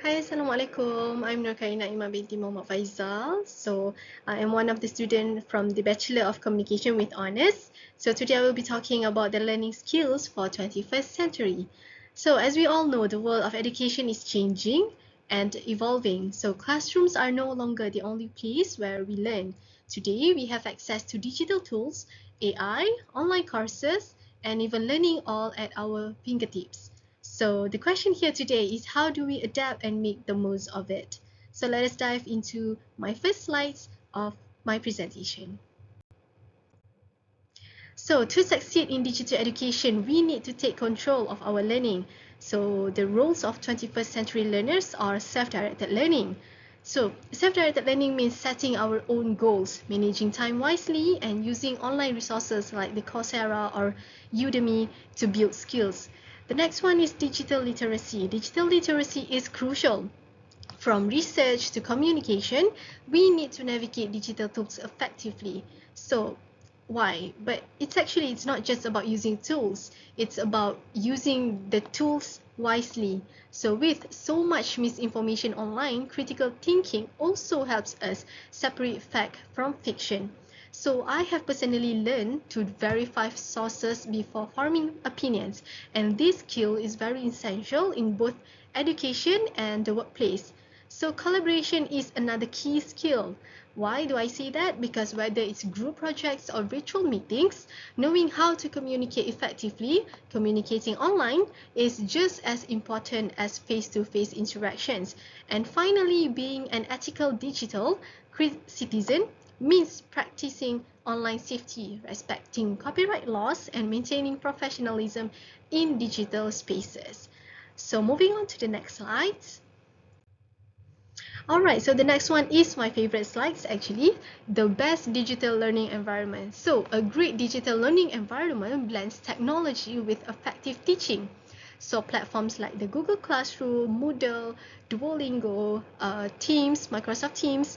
Hi, Assalamualaikum. I'm Nurkaina Imam binti Muhammad Faizal. I am one of the students from the Bachelor of Communication with Honours. So, today I will be talking about the learning skills for 21st century. So, as we all know, the world of education is changing and evolving. So, classrooms are no longer the only place where we learn. Today, we have access to digital tools, AI, online courses, and even learning all at our fingertips. So the question here today is how do we adapt and make the most of it? So let us dive into my first slides of my presentation. So to succeed in digital education, we need to take control of our learning. So the roles of 21st century learners are self-directed learning. So self-directed learning means setting our own goals, managing time wisely, and using online resources like the Coursera or Udemy to build skills. The next one is digital literacy. Digital literacy is crucial. From research to communication, we need to navigate digital tools effectively. So, why? But it's not just about using tools, it's about using the tools wisely. So, with so much misinformation online, critical thinking also helps us separate fact from fiction. So I have personally learned to verify sources before forming opinions, and this skill is very essential in both education and the workplace. So collaboration is another key skill. Why do I say that? Because whether it's group projects or virtual meetings, knowing how to communicate effectively, communicating online is just as important as face-to-face interactions. And finally, being an ethical digital citizen means practicing online safety, respecting copyright laws, and maintaining professionalism in digital spaces. So moving on to the next slides. Alright, so the next one is my favorite slides actually, the best digital learning environment. So a great digital learning environment blends technology with effective teaching. So platforms like the Google Classroom, Moodle, Duolingo, Teams, Microsoft Teams,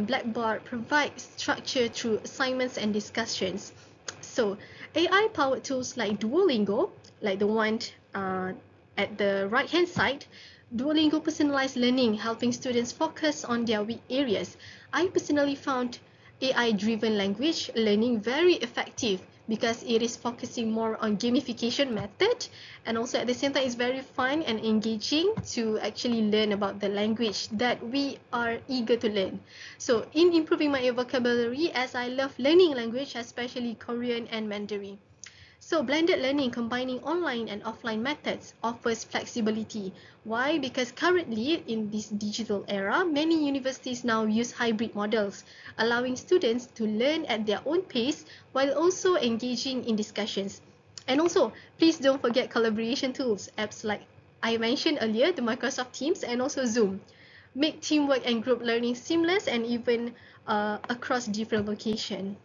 Blackboard provide structure through assignments and discussions. So AI-powered tools like Duolingo, like the one at the right-hand side, Duolingo personalized learning, helping students focus on their weak areas. I personally found AI-driven language learning very effective because it is focusing more on gamification method, and also at the same time it's very fun and engaging to actually learn about the language that we are eager to learn. So in improving my vocabulary, as I love learning language, especially Korean and Mandarin. So blended learning combining online and offline methods offers flexibility. Why? Because currently in this digital era, many universities now use hybrid models, allowing students to learn at their own pace while also engaging in discussions. And also, please don't forget collaboration tools, apps like I mentioned earlier, the Microsoft Teams and also Zoom. Make teamwork and group learning seamless and even across different locations.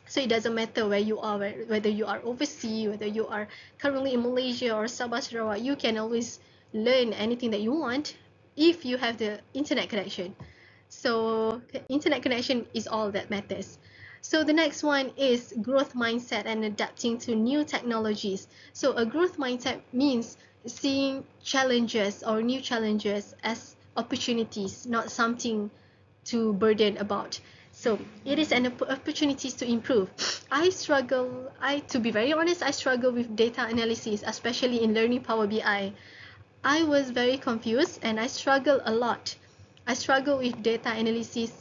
So it doesn't matter where you are, whether you are overseas, whether you are currently in Malaysia or Sabah Sarawak, you can always learn anything that you want if you have the internet connection. So internet connection is all that matters. So the next one is growth mindset and adapting to new technologies. So a growth mindset means seeing challenges or new challenges as opportunities, not something to burden about. So it is an opportunities to improve. To be very honest, I struggle with data analysis, especially in learning Power BI. I was very confused and I struggled a lot. I struggled with data analysis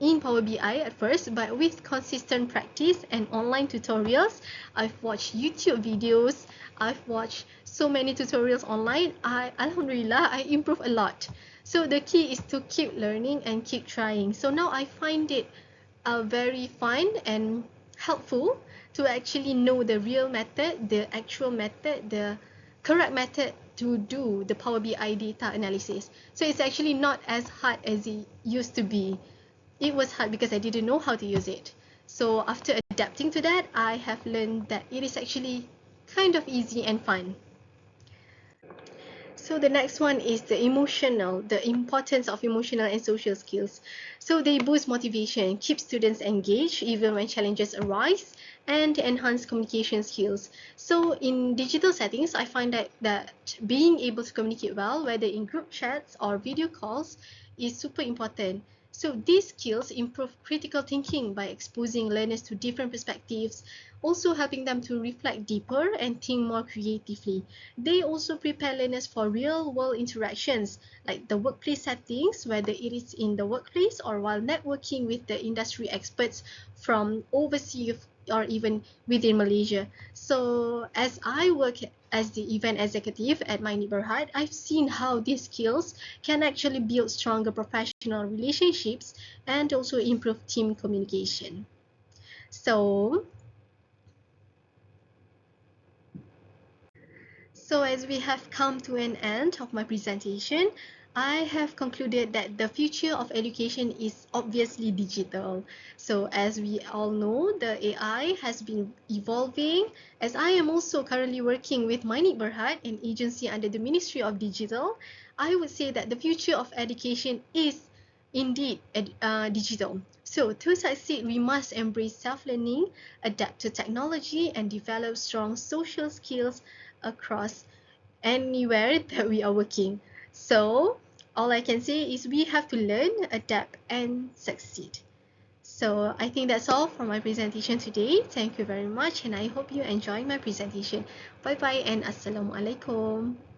in Power BI at first, but with consistent practice and online tutorials, I've watched YouTube videos, I've watched so many tutorials online. Alhamdulillah, I improved a lot. So the key is to keep learning and keep trying. So now I find it very fun and helpful to actually know the real method, the actual method, the correct method to do the Power BI data analysis. So it's actually not as hard as it used to be. It was hard because I didn't know how to use it. So after adapting to that, I have learned that it is actually kind of easy and fun. So the next one is the importance of emotional and social skills. So they boost motivation, keep students engaged even when challenges arise, and enhance communication skills. So in digital settings, I find that being able to communicate well, whether in group chats or video calls, is super important. So these skills improve critical thinking by exposing learners to different perspectives, also helping them to reflect deeper and think more creatively. They also prepare learners for real-world interactions, like the workplace settings, whether it is in the workplace or while networking with the industry experts from overseas or even within Malaysia. So as I work as the event executive at my neighborhood, I've seen how these skills can actually build stronger professional relationships and also improve team communication. So So as we have come to an end of my presentation, I have concluded that the future of education is obviously digital. So as we all know, the AI has been evolving. As I am also currently working with my neighborhood, an agency under the Ministry of Digital, I would say that the future of education is indeed digital. So to succeed, we must embrace self-learning, adapt to technology, and develop strong social skills across anywhere that we are working. So all I can say is we have to learn, adapt, and succeed. So I think that's all for my presentation today. Thank you very much, and I hope you enjoy my presentation. Bye bye and assalamualaikum.